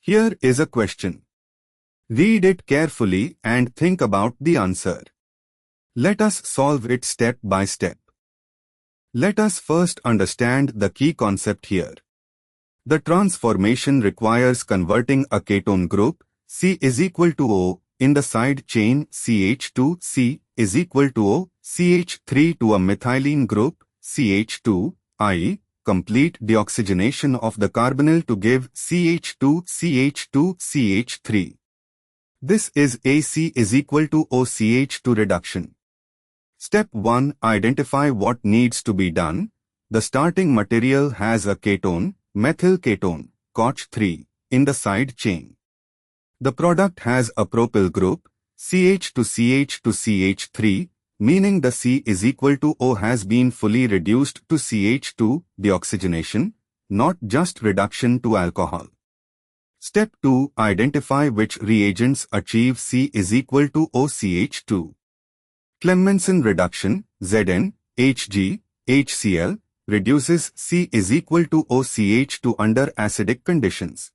Here is a question. Read it carefully and think about the answer. Let us solve it step by step. Let us first understand the key concept here. The transformation requires converting a ketone group C is equal to O in the side chain CH2C is equal to O CH3 to a methylene group CH2I, complete deoxygenation of the carbonyl to give CH2CH2CH3. This is AC is equal to OCH2 reduction. Step 1. Identify what needs to be done. The starting material has a ketone, methyl ketone, COCH3, in the side chain. The product has a propyl group, CH2CH2CH3, meaning the C is equal to O has been fully reduced to CH2, deoxygenation, not just reduction to alcohol. Step 2. Identify which reagents achieve C is equal to OCH2. Clemmensen reduction, Zn, Hg, HCl, reduces C is equal to OCH2 under acidic conditions.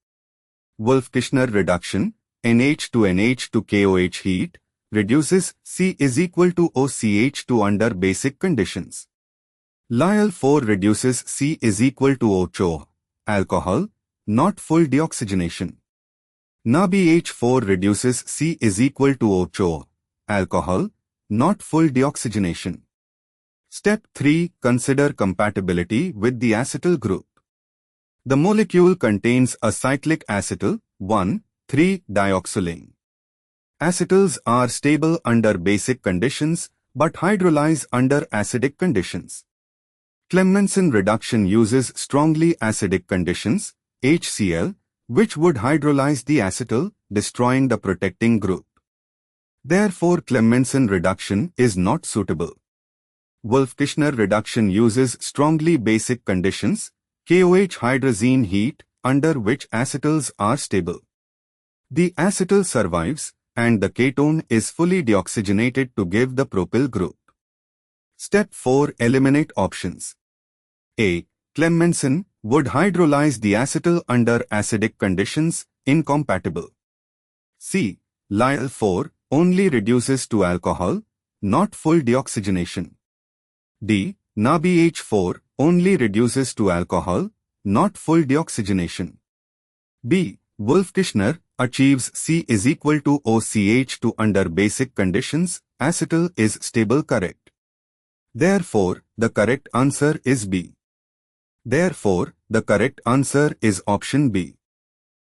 Wolff-Kishner reduction, NH to NH to KOH heat, reduces C is equal to OCH2 under basic conditions. Lyell-4 reduces C is equal to IChO, alcohol, not full deoxygenation. NaBH4 reduces C is equal to IChO, alcohol, not full deoxygenation. Step 3. Consider compatibility with the acetyl group. The molecule contains a cyclic acetyl, 1,3-dioxylane. Acetyls are stable under basic conditions but hydrolyze under acidic conditions. Clemmensen reduction uses strongly acidic conditions, HCl, which would hydrolyze the acetyl, destroying the protecting group. Therefore, Clemmensen reduction is not suitable. Wolff-Kishner reduction uses strongly basic conditions, KOH hydrazine heat, under which acetyls are stable. The acetyl survives, and the ketone is fully deoxygenated to give the propyl group. Step 4. Eliminate options. A. Clemmensen would hydrolyze the acetyl under acidic conditions, incompatible. C. Lyell-4 only reduces to alcohol, not full deoxygenation. D. NaBH4 only reduces to alcohol, not full deoxygenation. B. Wolff-Kishner achieves C is equal to OCH2 under basic conditions, acetyl is stable. Correct. Therefore, the correct answer is B. Therefore, the correct answer is option B.